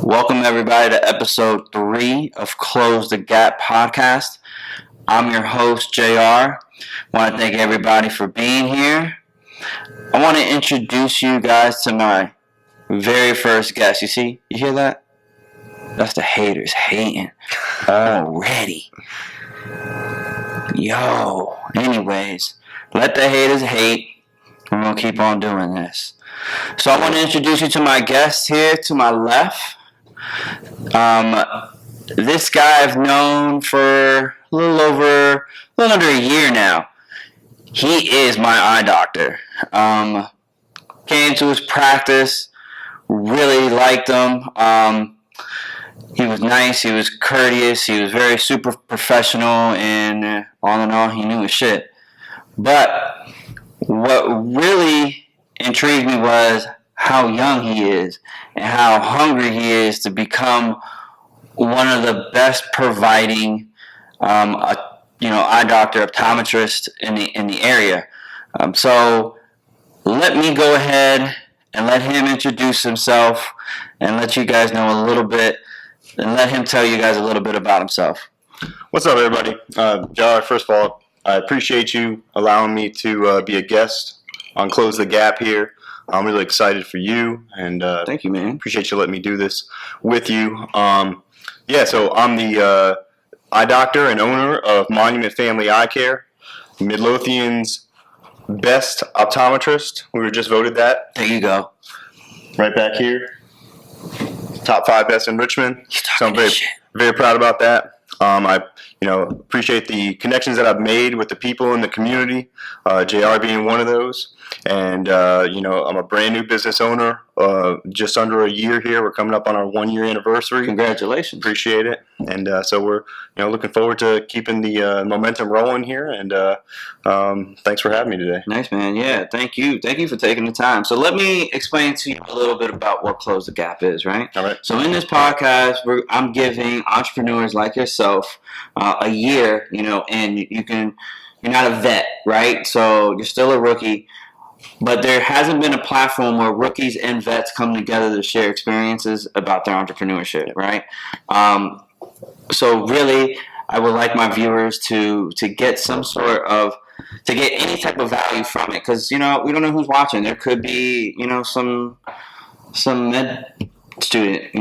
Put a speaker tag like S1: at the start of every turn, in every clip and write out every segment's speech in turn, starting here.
S1: Welcome, everybody, to episode 3 of Close the Gap podcast. I'm your host, JR. I want to thank everybody for being here. I want to introduce you guys to my very first guest. You hear that? That's the haters hating already. Yo, anyways, let the haters hate. We're going to keep on doing this. So I want to introduce you to my guest here to my left. This guy I've known for a little under a year now. He is my eye doctor. Came to his practice, really liked him. He was nice, he was courteous, he was very super professional, and all in all, he knew his shit. But what really intrigued me was how young he is and how hungry he is to become one of the best providing eye doctor, optometrist in the area. So let me go ahead and let him introduce himself and let you guys know a little bit, and let him tell you guys a little bit about himself.
S2: What's up, everybody? Jar, first of all, I appreciate you allowing me to be a guest on Close the Gap here. I'm really excited for you, and
S1: thank you, man.
S2: Appreciate you letting me do this with you. So I'm the eye doctor and owner of Monument Family Eye Care, Midlothian's best optometrist. We were just voted that.
S1: There you go.
S2: Right back here. Top 5 best in Richmond. So I'm very proud about that. I appreciate the connections that I've made with the people in the community, JR being one of those. And, I'm a brand new business owner, just under a year here. We're coming up on our 1-year anniversary.
S1: Congratulations.
S2: Appreciate it. And so we're, looking forward to keeping the momentum rolling here. And thanks for having me today.
S1: Nice, man. Yeah, thank you. Thank you for taking the time. So let me explain to you a little bit about what Close the Gap is, right?
S2: All right.
S1: So in this podcast, I'm giving entrepreneurs like yourself a year, and you're not a vet, right? So you're still a rookie. But there hasn't been a platform where rookies and vets come together to share experiences about their entrepreneurship, right? So really, I would like my viewers to get to get any type of value from it, because we don't know who's watching. There could be some med student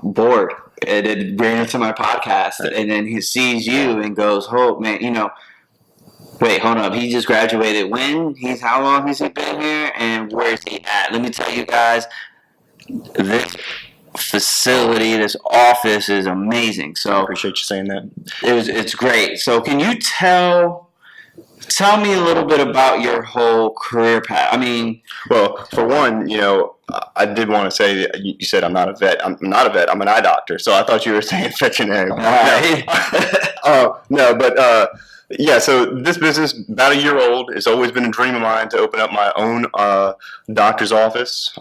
S1: bored and it ran into my podcast, and then he sees you and goes, "Oh man, wait, hold up. He just graduated when? How long has he been here? And where's he at?" Let me tell you guys, this facility, this office is amazing. So
S2: I appreciate you saying that.
S1: It's great. So can you tell me a little bit about your whole career path?
S2: Well, for one, I did want to say that you said I'm not a vet. I'm not a vet. I'm an eye doctor. So I thought you were saying veterinarian. Yeah, so this business, about a year old, it's always been a dream of mine to open up my own doctor's office.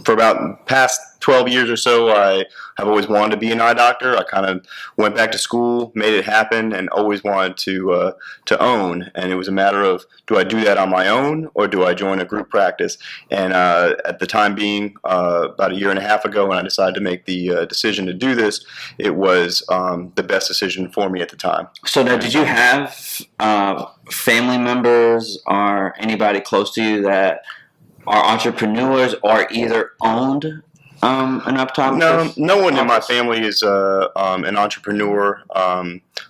S2: For about past 12 years or so, I have always wanted to be an eye doctor. I kind of went back to school, made it happen, and always wanted to own. And it was a matter of, do I do that on my own or do I join a group practice? And at the time being, about a year and a half ago, when I decided to make the decision to do this, it was the best decision for me at the time.
S1: So now, did you have family members or anybody close to you that are entrepreneurs or either owned an optometrist?
S2: No one in my family is an entrepreneur,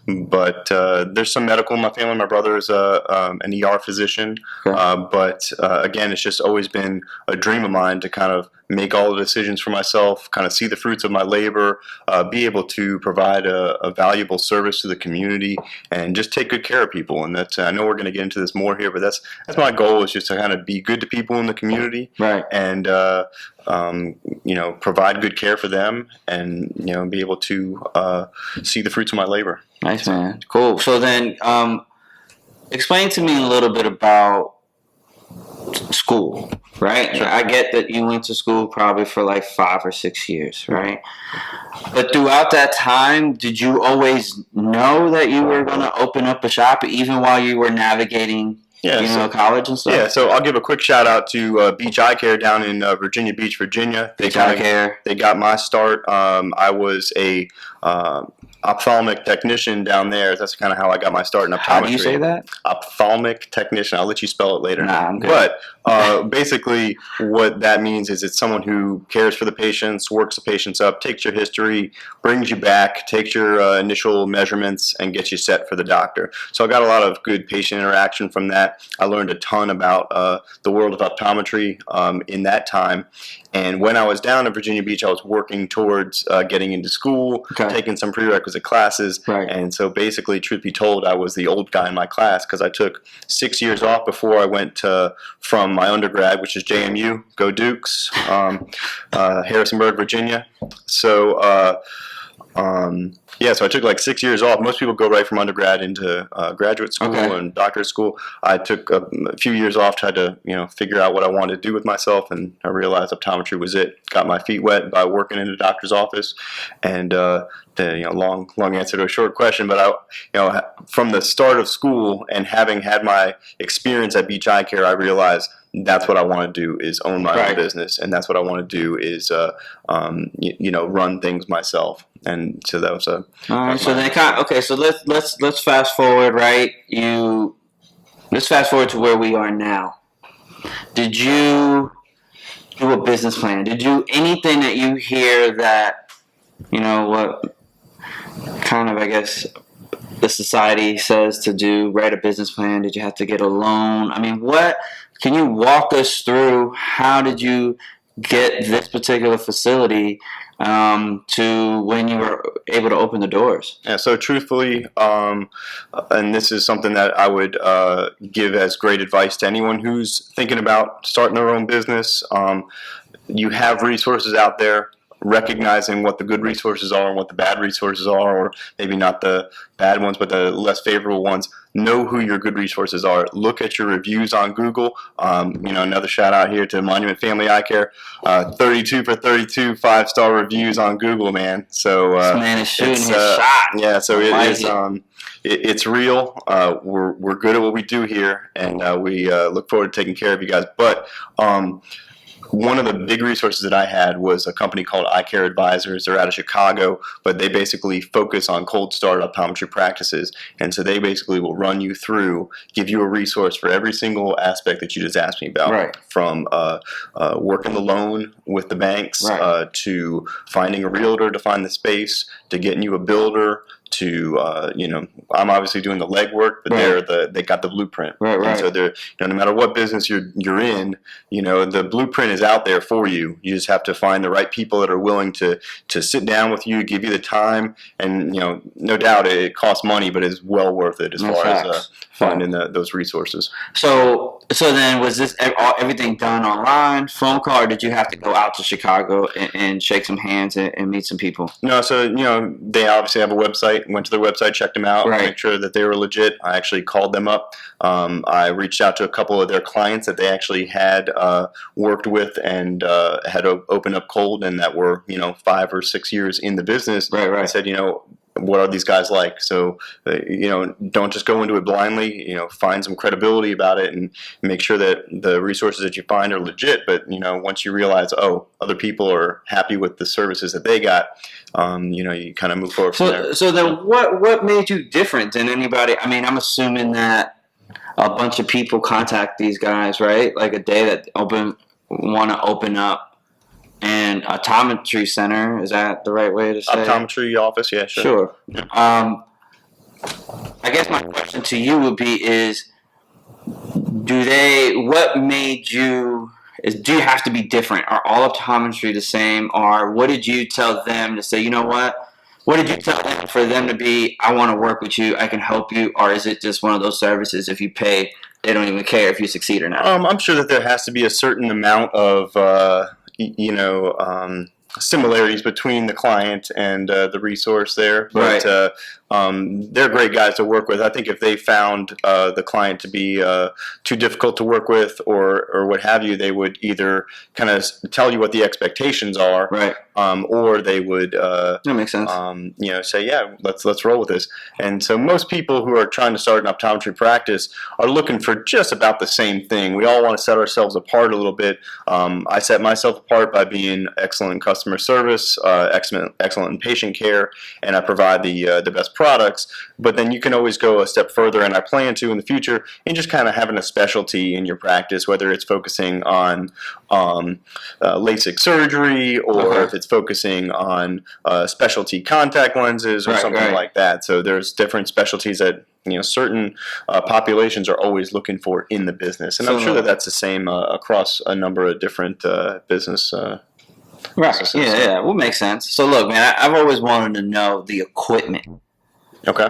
S2: but there's some medical in my family. My brother is an ER physician, but again, it's just always been a dream of mine to kind of make all the decisions for myself, kind of see the fruits of my labor, be able to provide a valuable service to the community, and just take good care of people. And that's, I know we're going to get into this more here, but that's my goal, is just to kind of be good to people in the community,
S1: right?
S2: And provide good care for them, and be able to see the fruits of my labor.
S1: Nice, man. Cool. So then, explain to me a little bit about school, right? Sure. I get that you went to school probably for like 5 or 6 years, right? But throughout that time, did you always know that you were going to open up a shop, even while you were navigating college and stuff?
S2: Yeah, so I'll give a quick shout out to Beach Eye Care down in Virginia Beach, Virginia.
S1: Beach Eye Care.
S2: They got my start. I was a ophthalmic technician down there. That's kind of how I got my start in optometry.
S1: How do you say that?
S2: Ophthalmic technician. I'll let you spell it later.
S1: Nah, I'm good.
S2: But basically what that means is it's someone who cares for the patients, works the patients up, takes your history, brings you back, takes your initial measurements, and gets you set for the doctor. So I got a lot of good patient interaction from that. I learned a ton about the world of optometry in that time. And when I was down in Virginia Beach, I was working towards getting into school, taking some prerequisite classes.
S1: Right.
S2: And so basically, truth be told, I was the old guy in my class because I took 6 years off before I went from my undergrad, which is JMU, go Dukes, Harrisonburg, Virginia. So so I took like 6 years off. Most people go right from undergrad into graduate school and doctorate school. I took a few years off, tried to figure out what I wanted to do with myself, and I realized optometry was it. Got my feet wet by working in a doctor's office, and long answer to a short question, but from the start of school and having had my experience at Beach Eye Care, I realized that's what I want to do is own my own business, and that's what I want to do is run things myself. And so that was a.
S1: All right. So then, so let's fast forward, right? Let's fast forward to where we are now. Did you do a business plan? Did you anything that you hear that what kind of I guess the society says to do? Write a business plan. Did you have to get a loan? I mean, what can you walk us through? How did you get this particular facility to when you were able to open the doors?
S2: Yeah, so truthfully, and this is something that I would give as great advice to anyone who's thinking about starting their own business. You have resources out there. Recognizing what the good resources are and what the bad resources are, or maybe not the bad ones, but the less favorable ones. Know who your good resources are. Look at your reviews on Google. Another shout out here to Monument Family Eye Care. 32 for 32 5-star reviews on Google, man. So
S1: this man is shooting his shot.
S2: Yeah, so it is. It's real. We're good at what we do here, and we look forward to taking care of you guys. But one of the big resources that I had was a company called Eye Care Advisors. They're out of Chicago, but they basically focus on cold start optometry practices. And so they basically will run you through, give you a resource for every single aspect that you just asked me about, from working the loan with the banks to finding a realtor to find the space, to getting you a builder, to I'm obviously doing the legwork, but they got the blueprint. And so they're no matter what business you're in, the blueprint is out there for you. You just have to find the right people that are willing to sit down with you, give you the time, and no doubt it costs money, but it's well worth it as far as finding those resources. So
S1: then was this everything done online, phone call, or did you have to go out to Chicago and shake some hands and meet some people?
S2: No, so they obviously have a website. Went to their website, checked them out, make sure that they were legit. I actually called them up. I reached out to a couple of their clients that they actually had worked with and had opened up cold, and that were 5 or 6 years in the business. I said, what are these guys like? So, don't just go into it blindly. Find some credibility about it and make sure that the resources that you find are legit. But, once you realize, other people are happy with the services that they got, you kind of move forward from there.
S1: So then what made you different than anybody? I mean, I'm assuming that a bunch of people contact these guys, right? Like a day that want to open up an optometry center. Is that the right way to say
S2: optometry office? Yeah, sure.
S1: Yeah. I guess my question to you would be do you have to be different? Are all optometry the same? Or what did you tell them to say, what did you tell them for them to be, I want to work with you, I can help you? Or is it just one of those services, if you pay, they don't even care if you succeed or not?
S2: I'm sure that there has to be a certain amount of similarities between the client and the resource there. But they're great guys to work with. I think if they found the client to be too difficult to work with or what have you, they would either kind of tell you what the expectations are,
S1: Right.
S2: Or they would
S1: That makes sense.
S2: say, yeah, let's roll with this. And so most people who are trying to start an optometry practice are looking for just about the same thing. We all want to set ourselves apart a little bit. I set myself apart by being excellent in customer service, excellent in patient care, and I provide the best products. But then you can always go a step further, and I plan to in the future, and just kind of having a specialty in your practice, whether it's focusing on LASIK surgery or if it's focusing on specialty contact lenses or something like that. So there's different specialties that certain populations are always looking for in the business, and I'm sure that that's the same across a number of different business.
S1: Right. Yeah. Well, makes sense. So look, man, I've always wanted to know the equipment.
S2: Okay.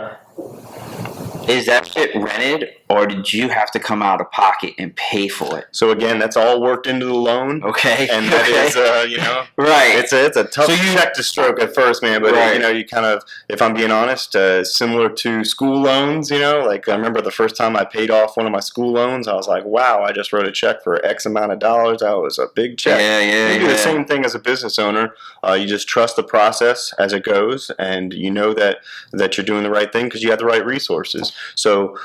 S1: Is that shit rented, or did you have to come out of pocket and pay for it?
S2: So again, that's all worked into the loan.
S1: Okay.
S2: And that is,
S1: right.
S2: It's a tough check to stroke at first, man. But you kind of, if I'm being honest, similar to school loans. Like I remember the first time I paid off one of my school loans, I was like, wow, I just wrote a check for X amount of dollars. That was a big check.
S1: Yeah.
S2: You do the same thing as a business owner. You just trust the process as it goes, and you know that you're doing the right thing because you have the right resources. So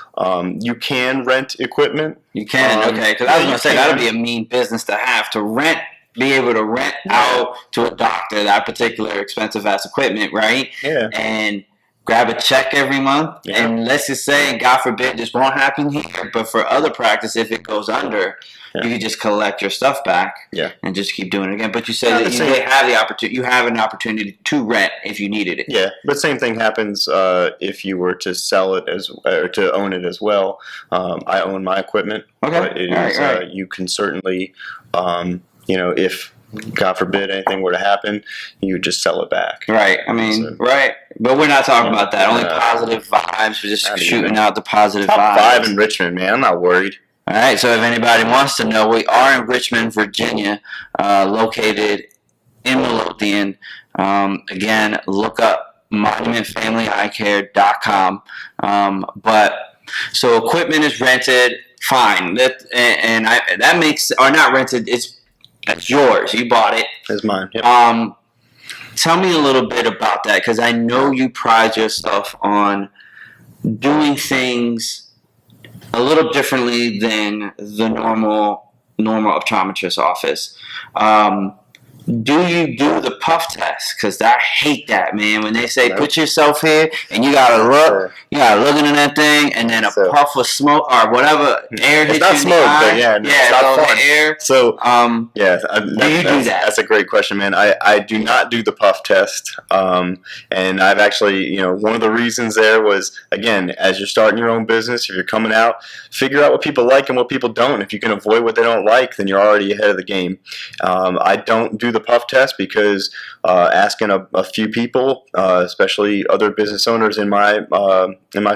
S2: you can rent equipment.
S1: You can, okay. Because I was going to say, that would be a mean business to have, be able to rent out to a doctor that particular expensive-ass equipment, right?
S2: Yeah.
S1: And grab a check every month. Yeah. And let's just say, God forbid, this won't happen here, but for other practice, if it goes under, you can just collect your stuff back and just keep doing it again. But you said that you have the opportunity. You have an opportunity to rent if you needed it.
S2: Yeah, but same thing happens if you were to sell it or to own it as well. I own my equipment.
S1: Okay,
S2: right. You can certainly, if God forbid anything were to happen, you would just sell it back.
S1: Right. I mean, right. But we're not talking about that. Only positive vibes. We're just shooting out the positive vibes.
S2: Top 5 in Richmond, man. I'm not worried.
S1: All right, so if anybody wants to know, we are in Richmond, Virginia, located in Midlothian. Again, look up monumentfamilyeyecare.com. So equipment is rented, fine. That makes, or not rented, it's yours. You bought it.
S2: It's mine. Yep.
S1: Tell me a little bit about that, because I know you pride yourself on doing things a little differently than the normal optometrist office. Do you do the puff test? Because I hate that, man. When they say put yourself here and you gotta look into that thing, and then a puff of smoke or whatever air hits you in the eye.
S2: It's not smoke, but it's not fun.
S1: Air.
S2: So
S1: do you do that?
S2: That's a great question, man. I do not do the puff test, and I've actually, one of the reasons there was, again, as you're starting your own business, if you're coming out, figure out what people like and what people don't. If you can avoid what they don't like, then you're already ahead of the game. I don't do the puff test because asking a few people, especially other business owners in my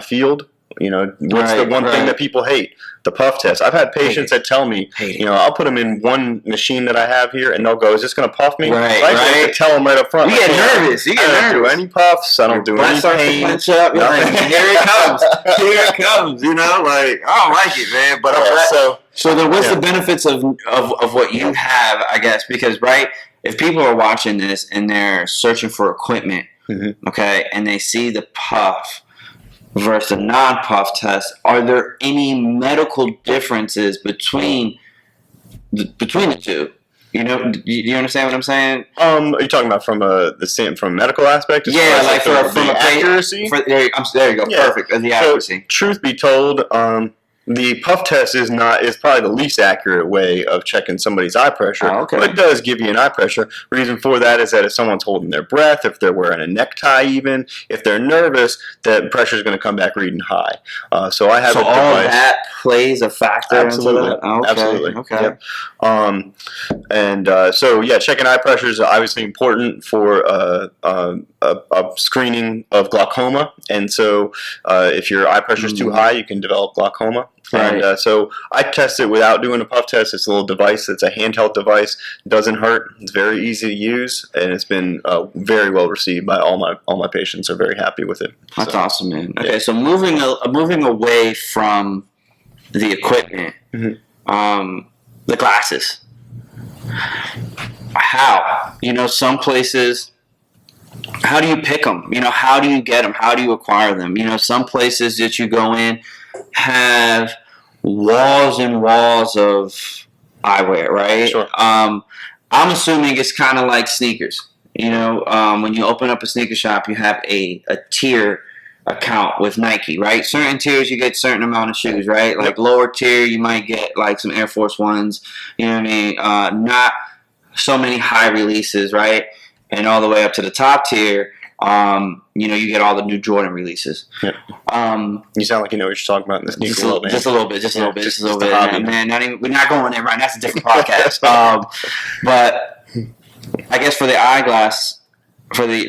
S2: field, what's the one thing that people hate? The puff test. I've had patients that tell me, I'll put them in one machine that I have here, and they'll go, "Is this going to puff me?" I have to tell them right up front.
S1: You get nervous. I
S2: don't do any puffs. I don't do any pain.
S1: Up. Here it comes. Here it comes. I don't like it, man. But so then, what's the benefits of what you have? I guess because if people are watching this and they're searching for equipment, okay, and they see the puff versus a non-puff test, are there any medical differences between the two? You understand what I'm saying?
S2: Are you talking about from a medical aspect?
S1: Yeah, from
S2: the accuracy.
S1: There you go. Yeah. Perfect. The accuracy.
S2: So, truth be told, the puff test is probably the least accurate way of checking somebody's eye pressure.
S1: Oh, okay.
S2: But it does give you an eye pressure. Reason for that is that if someone's holding their breath, if they're wearing a necktie, even if they're nervous, that pressure is going to to come back reading high. So I have
S1: all that plays a factor.
S2: Absolutely.
S1: Into that? Okay.
S2: Absolutely.
S1: Okay.
S2: Yep. Checking eye pressure is obviously important for a screening of glaucoma. And so if your eye pressure is too high, you can develop glaucoma. And
S1: Right.
S2: so I test it without doing a puff test. It's a little device. It's a handheld device. It doesn't hurt. It's very easy to use, and it's been very well received by all my patients. Are very happy with it.
S1: That's
S2: So,
S1: awesome, man. Okay,
S2: yeah.
S1: so moving away from the equipment, the glasses. How? Some places. How do you pick them? How do you get them? How do you acquire them? Some places that you go in have walls and walls of eyewear, right?
S2: Sure.
S1: I'm assuming it's kind of like sneakers. When you open up a sneaker shop, you have a tier account with Nike, right? Certain tiers you get certain amount of shoes, right? Like lower tier, you might get like some Air Force Ones. You know what I mean? Not so many high releases, right? And all the way up to the top tier, you get all the new Jordan releases.
S2: Yep. You sound like you know what you're talking about in this sneaker world, man.
S1: Just a little bit. Man, we're not going there, right? That's a different podcast. But I guess for the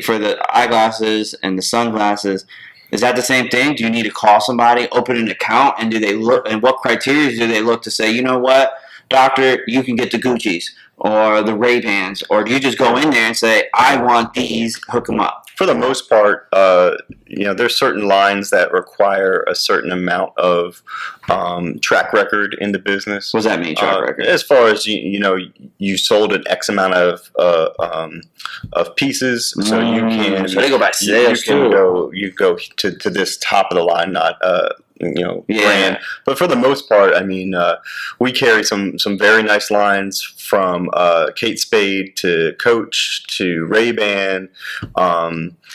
S1: for the eyeglasses and the sunglasses, is that the same thing? Do you need to call somebody, open an account, and do they look? And what criteria do they look to say, you know what, doctor, you can get the Gucci's or the Ray-Bans, or do you just go in there and say, I want these, hook them up?
S2: For the most part, there's certain lines that require a certain amount of track record in the business.
S1: What does that mean, track record?
S2: As far as you sold an X amount of pieces, so you can.
S1: So they go by sales
S2: too. You go to this top of the line, not brand. But for the most part, I mean, we carry some very nice lines from Kate Spade to Coach to Ray-Ban,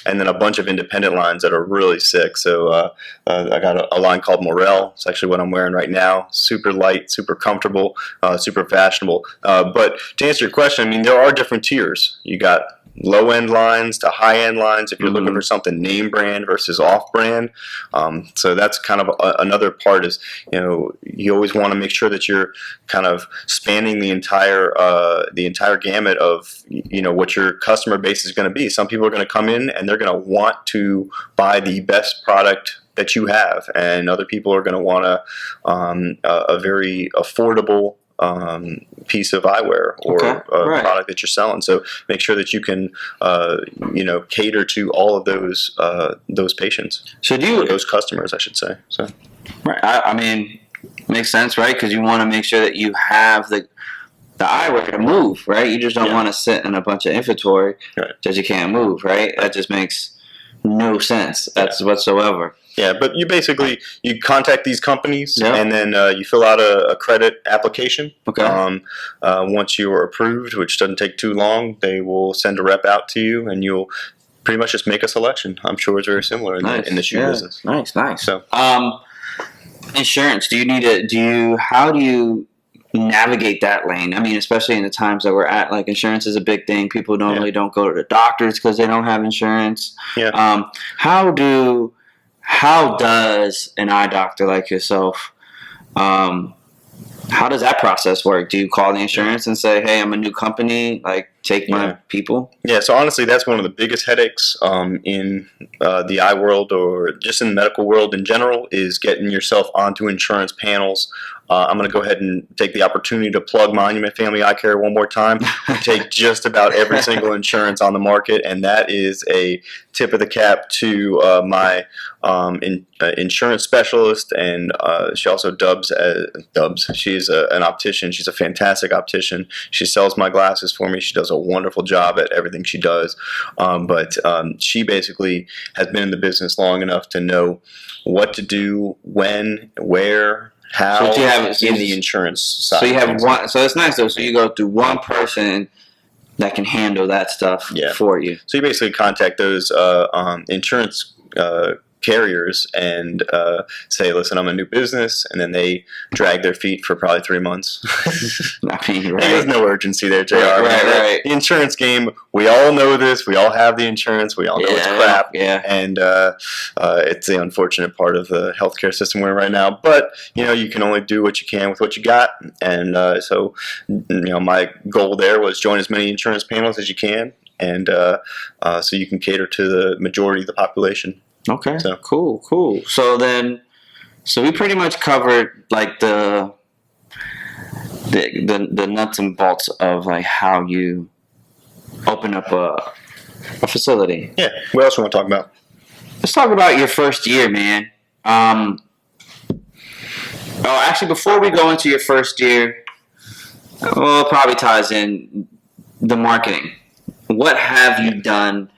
S2: and then a bunch of independent lines that are really sick. So I got a line called Morel. It's actually what I'm wearing right now. Super light, super comfortable, super fashionable. But to answer your question, I mean, there are different tiers. You got low-end lines to high-end lines if you're looking for something name brand versus off-brand. So that's kind of another part is, you always want to make sure that you're kind of spanning the entire gamut of, what your customer base is going to be. Some people are going to come in and they're going to want to buy the best product that you have, and other people are going to want a very affordable piece of eyewear or product that you're selling. So make sure that you can, cater to all of those patients.
S1: So
S2: those customers, I should say. So,
S1: right. I mean, makes sense, right? Because you want to make sure that you have the eyewear to move, right? You just don't want to sit in a bunch of inventory because you can't move, right? That just makes no sense. That's whatsoever.
S2: Yeah, but you contact these companies and then you fill out a credit application.
S1: Okay.
S2: Once you are approved, which doesn't take too long, they will send a rep out to you, and you'll pretty much just make a selection. I'm sure it's very similar in the shoe business.
S1: Nice.
S2: So,
S1: insurance. How do you navigate that lane? I mean, especially in the times that we're at, like insurance is a big thing. People normally don't go to the doctors because they don't have insurance.
S2: Yeah.
S1: How does an eye doctor like yourself, how does that process work? Do you call the insurance and say, hey, I'm a new company, like take my people?
S2: Yeah, so honestly, that's one of the biggest headaches in the eye world or just in the medical world in general is getting yourself onto insurance panels. I'm going to go ahead and take the opportunity to plug Monument Family Eye Care one more time. We take just about every single insurance on the market, and that is a tip of the cap to my insurance specialist, and she also dubs. She's an optician. She's a fantastic optician. She sells my glasses for me. She does a wonderful job at everything she does. But she basically has been in the business long enough to know what to do, when, where, how in the insurance side.
S1: So you have one. So it's nice though. So you go through one person that can handle that stuff for you.
S2: So you basically contact those insurance carriers and say, listen, I'm a new business, and then they drag their feet for probably 3 months.
S1: I mean, right.
S2: There's no urgency there, JR.
S1: Right.
S2: The insurance game, we all know this. We all have the insurance. We all know it's crap.
S1: Yeah.
S2: And it's the unfortunate part of the healthcare system we're in right now. But, you can only do what you can with what you got. And so my goal there was join as many insurance panels as you can, and so you can cater to the majority of the population.
S1: Okay. So cool. So then, So we pretty much covered like the nuts and bolts of like how you open up a facility.
S2: Yeah. What else you want to talk about?
S1: Let's talk about your first year, man. Actually, before we go into your first year, well, it probably ties in the marketing. What have you done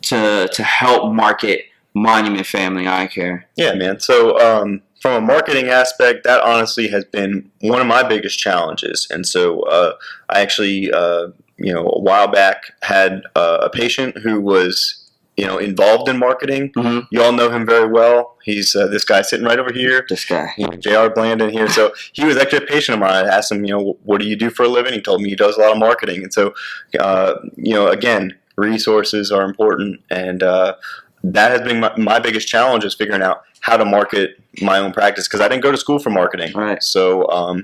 S1: to help market Monument Family Eye Care?
S2: Yeah, man. So from a marketing aspect, that honestly has been one of my biggest challenges. And so I actually, a while back had a patient who was, involved in marketing.
S1: Mm-hmm.
S2: You all know him very well. He's this guy sitting right over here.
S1: This guy.
S2: J.R. Blandon here. So he was actually a patient of mine. I asked him, what do you do for a living? He told me he does a lot of marketing. And so, again, resources are important. And that has been my biggest challenge, is figuring out how to market my own practice, because I didn't go to school for marketing.
S1: Right.
S2: So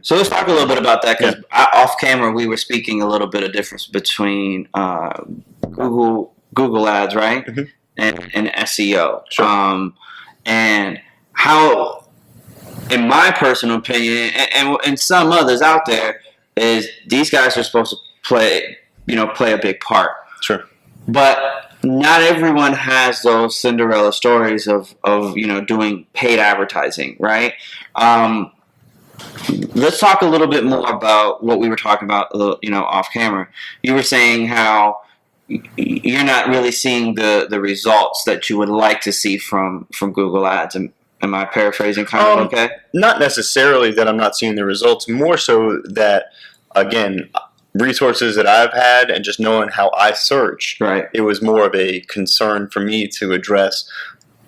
S1: let's talk a little bit about that, because off camera we were speaking a little bit of difference between Google ads, right,
S2: mm-hmm.
S1: and SEO.
S2: Sure.
S1: And how, in my personal opinion, and some others out there, is these guys are supposed to play a big part.
S2: Sure.
S1: But not everyone has those Cinderella stories of doing paid advertising, right? Let's talk a little bit more about what we were talking about, off camera. You were saying how you're not really seeing the results that you would like to see from Google Ads. Am I paraphrasing kind of okay?
S2: Not necessarily that I'm not seeing the results, more so that, again, resources that I've had and just knowing how I search,
S1: right,
S2: it was more of a concern for me to address,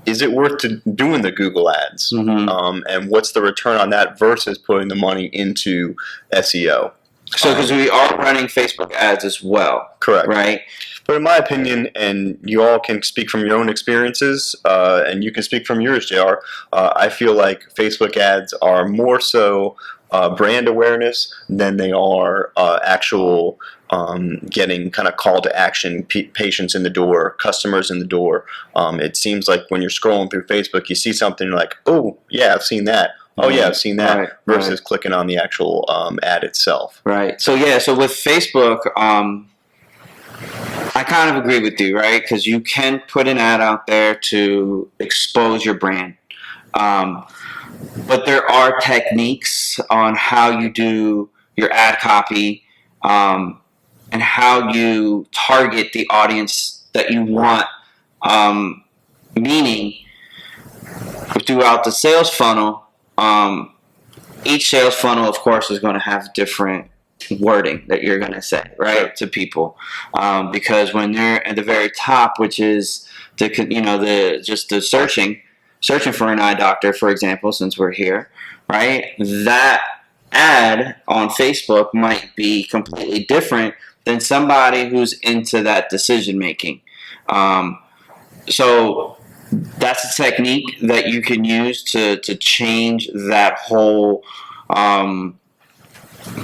S2: is it worth doing the Google ads?
S1: Mm-hmm.
S2: And what's the return on that versus putting the money into SEO?
S1: So because we are running Facebook ads as well.
S2: Correct.
S1: Right?
S2: But in my opinion, and you all can speak from your own experiences, and you can speak from yours, JR, I feel like Facebook ads are more so brand awareness than they are actual getting kind of call to action, patients in the door, customers in the door. It seems like when you're scrolling through Facebook, you see something like, oh, yeah, I've seen that. Oh, yeah, I've seen that,
S1: right,
S2: versus clicking on the actual ad itself.
S1: Right. So, so with Facebook, I kind of agree with you, right? Because you can put an ad out there to expose your brand. But there are techniques on how you do your ad copy, and how you target the audience that you want, meaning throughout the sales funnel. Each sales funnel, of course, is going to have different wording that you're going to say, right, to people, because when they're at the very top, which is the searching for an eye doctor, for example, since we're here, right, that ad on Facebook might be completely different than somebody who's into that decision making. So that's a technique that you can use to change that whole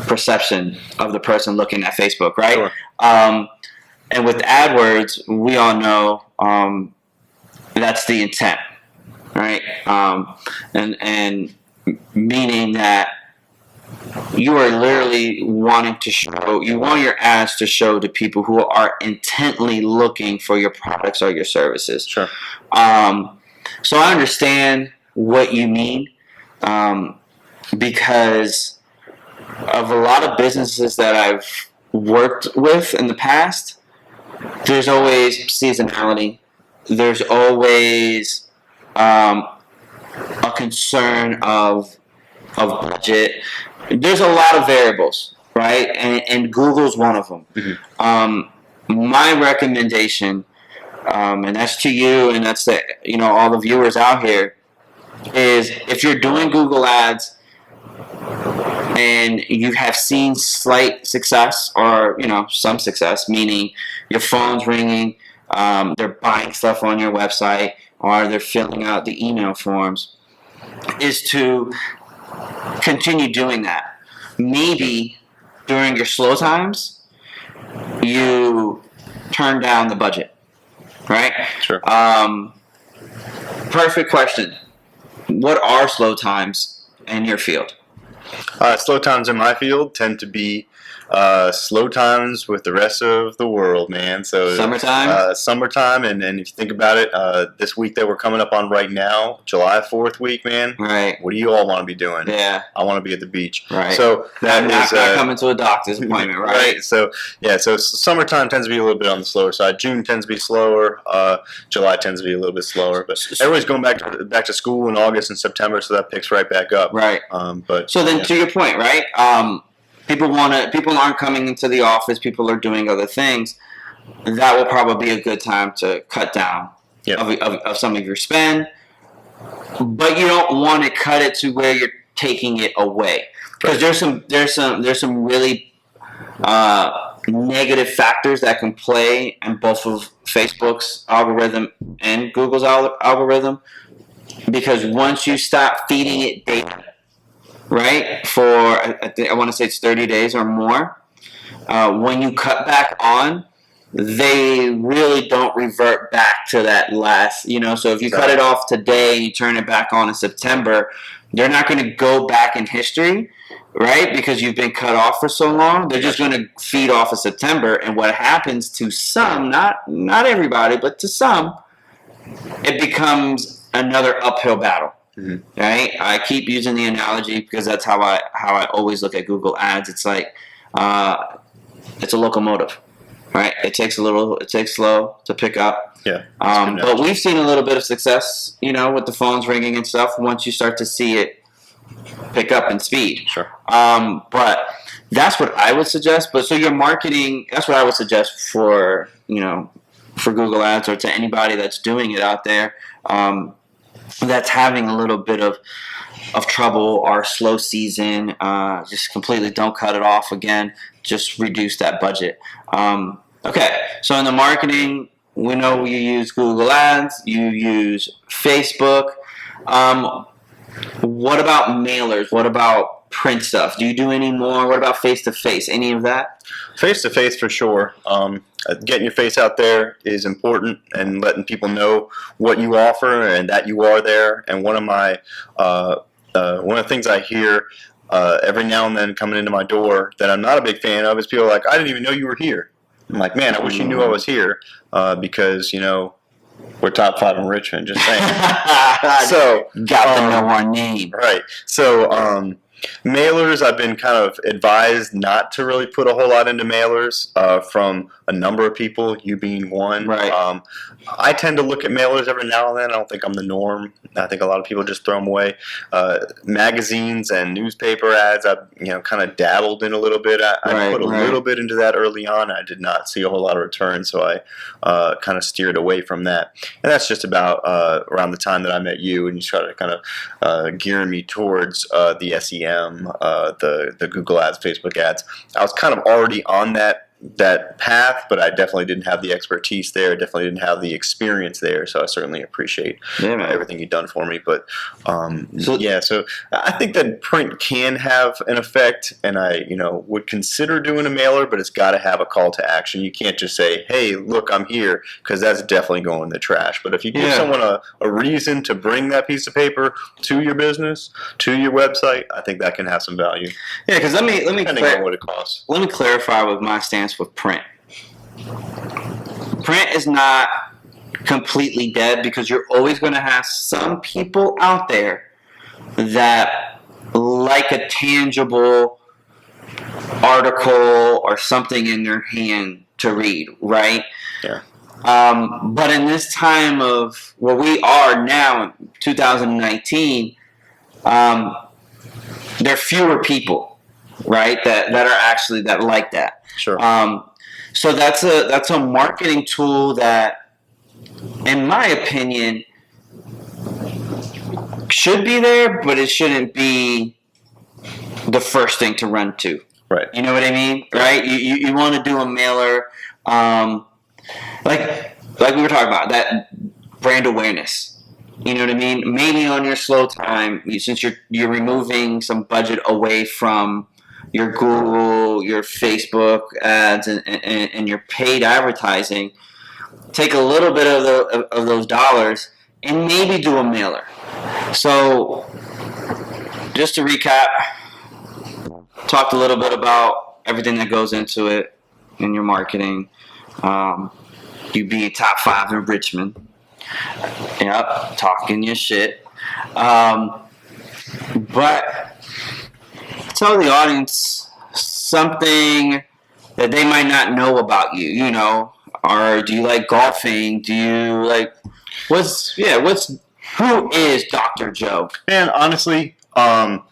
S1: perception of the person looking at Facebook, right?
S2: Sure.
S1: And with AdWords, we all know that's the intent, right? And meaning that you are literally wanting to show, you want your ads to show to people who are intently looking for your products or your services.
S2: Sure.
S1: So I understand what you mean, because of a lot of businesses that I've worked with in the past, there's always seasonality. There's always a concern of budget. There's a lot of variables, right? And Google's one of them. Mm-hmm. My recommendation, and that's to you, and that's to all the viewers out here, is if you're doing Google ads and you have seen slight success or some success, meaning your phone's ringing, they're buying stuff on your website, or they're filling out the email forms, is to continue doing that. Maybe during your slow times, you turn down the budget, right?
S2: Sure.
S1: Perfect question. what are slow times in your field?
S2: Slow times in my field tend to be slow times with the rest of the world, man. So summertime, and if you think about it, this week that we're coming up on right now, July 4th week, man.
S1: Right.
S2: What do you all want to be doing?
S1: Yeah.
S2: I want to be at the beach.
S1: Right.
S2: So
S1: not coming to a doctor's appointment, right?
S2: Right. So so summertime tends to be a little bit on the slower side. June tends to be slower. July tends to be a little bit slower. But everybody's going back to school in August and September, so that picks right back up.
S1: Right.
S2: But
S1: so then, to your point, right? People aren't coming into the office. People are doing other things. That will probably be a good time to cut down of some of your spend. But you don't want to cut it to where you're taking it away, because there's some really negative factors that can play in both of Facebook's algorithm and Google's algorithm. Because once you stop feeding it data, right, for I want to say it's 30 days or more, when you cut back on, they really don't revert back to that last, so if you cut it off today and you turn it back on in September, they're not going to go back in history, right, because you've been cut off for so long. They're just going to feed off of September, and what happens to some, not everybody, but to some, it becomes another uphill battle. Mm-hmm. Right? I keep using the analogy because that's how I always look at Google Ads. It's like it's a locomotive, right? It takes slow to pick up.
S2: Yeah.
S1: But we've seen a little bit of success, with the phones ringing and stuff. Once you start to see it pick up in speed.
S2: Sure.
S1: But that's what I would suggest. But so your marketing, that's what I would suggest for Google Ads or to anybody that's doing it out there. That's having a little bit of trouble or slow season, just completely don't cut it off again. Just reduce that budget. Okay, so in the marketing, we know you use Google Ads, you use Facebook. What about mailers? What about print stuff? Do you do any more? What about face-to-face? Any of that?
S2: Face-to-face for sure. Getting your face out there is important, and letting people know what you offer and that you are there. And one of the things I hear every now and then coming into my door that I'm not a big fan of is people are like, I didn't even know you were here. I'm like, man, I wish you knew I was here, because we're top 5 in Richmond. Just saying. So
S1: got to know our name,
S2: right? So. Mailers, I've been kind of advised not to really put a whole lot into mailers from a number of people, you being one.
S1: Right.
S2: I tend to look at mailers every now and then. I don't think I'm the norm. I think a lot of people just throw them away. Magazines and newspaper ads, I've kind of dabbled in a little bit. I put a little bit into that early on. I did not see a whole lot of return, so I kind of steered away from that. And that's just about around the time that I met you, and you started kind of gearing me towards the SEM. The Google Ads, Facebook ads. I was kind of already on that path, but I definitely didn't have the expertise there. I definitely didn't have the experience there. So I certainly appreciate everything you've done for me. But so I think that print can have an effect, and I would consider doing a mailer, but it's got to have a call to action. You can't just say, "Hey, look, I'm here," because that's definitely going in the trash. But if you give someone a reason to bring that piece of paper to your business, to your website, I think that can have some value.
S1: Yeah, because let me
S2: depending on what it costs.
S1: Let me clarify with my stance with print. Print is not completely dead, because you're always going to have some people out there that like a tangible article or something in their hand to read, right?
S2: Yeah.
S1: But in this time of where we are now in 2019, there are fewer people, right, that are actually that like that.
S2: Sure.
S1: So that's a marketing tool that, in my opinion, should be there, but it shouldn't be the first thing to run to.
S2: Right.
S1: You know what I mean? Right? You want to do a mailer, like we were talking about, that brand awareness. You know what I mean? Maybe on your slow time, since you're removing some budget away from your Google, your Facebook ads, and your paid advertising, take a little bit of those dollars and maybe do a mailer. So, just to recap, talked a little bit about everything that goes into it in your marketing. You being top 5 in Richmond. Yep, talking your shit. But tell the audience something that they might not know about you, you know, or do you like golfing? Do you like, who is Dr. Joe?
S2: Man, honestly, one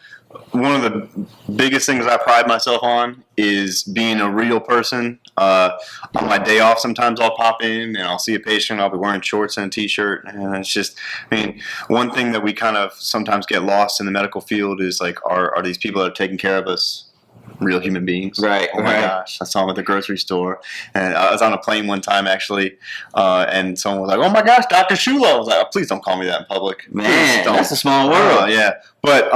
S2: of the biggest things I pride myself on is being a real person. On my day off, sometimes I'll pop in and I'll see a patient. I'll be wearing shorts and a t-shirt, and it's just, I mean, one thing that we kind of sometimes get lost in the medical field is like, are these people that are taking care of us real human beings?
S1: Right.
S2: Oh my gosh, I saw them at the grocery store, and I was on a plane one time actually, and someone was like, "Oh my gosh, Dr. Sciullo." I was like, oh, "Please don't call me that in public."
S1: Man, that's a small world.
S2: Yeah, but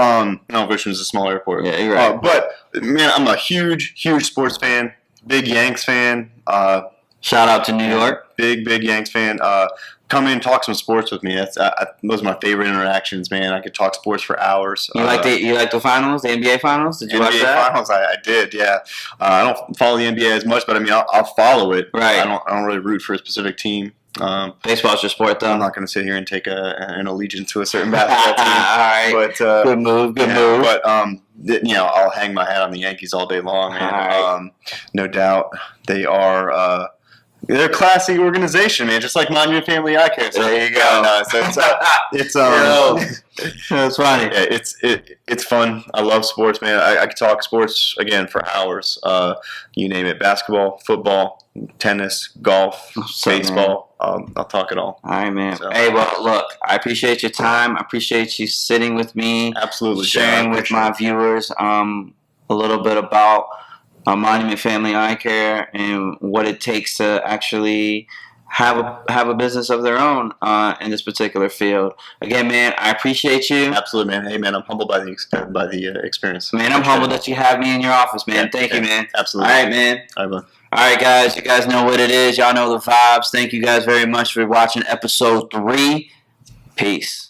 S2: no, Richmond's a small airport.
S1: Yeah, you're right.
S2: But man, I'm a huge sports fan, big Yanks fan.
S1: Shout out to New York.
S2: Big Yanks fan. Come in and talk some sports with me. Those are my favorite interactions, man. I could talk sports for hours.
S1: You like the finals, the NBA finals? Did you watch that?
S2: NBA finals, I did, yeah. I don't follow the NBA as much, but I mean, I'll follow it.
S1: Right.
S2: I don't really root for a specific team.
S1: Baseball's your sport, though.
S2: I'm not going to sit here and take an allegiance to a certain basketball team.
S1: All right.
S2: But
S1: good move. But
S2: I'll hang my hat on the Yankees all day long, man.
S1: Right.
S2: No doubt, they are. They're a classy organization, man. Just like Monument Family Eye Care. So
S1: there you go.
S2: No, so it's
S1: that's funny.
S2: Yeah, it's fun. I love sports, man. I could talk sports again for hours. You name it: basketball, football, tennis, golf, baseball. I'll talk it all.
S1: All right, man. So, hey, well, look, I appreciate your time. I appreciate you sitting with me.
S2: Absolutely,
S1: sharing with my viewers a little bit about Monument Family Eye Care and what it takes to actually have a business of their own in this particular field. Again, man, I appreciate you.
S2: Absolutely, man. Hey, man, I'm humbled by the experience.
S1: Man, I'm humbled that you have me in your office, man.
S2: Yeah,
S1: Thank you, man.
S2: Absolutely.
S1: All right, man.
S2: All right, bud.
S1: All right, guys. You guys know what it is. Y'all know the vibes. Thank you guys very much for watching episode 3. Peace.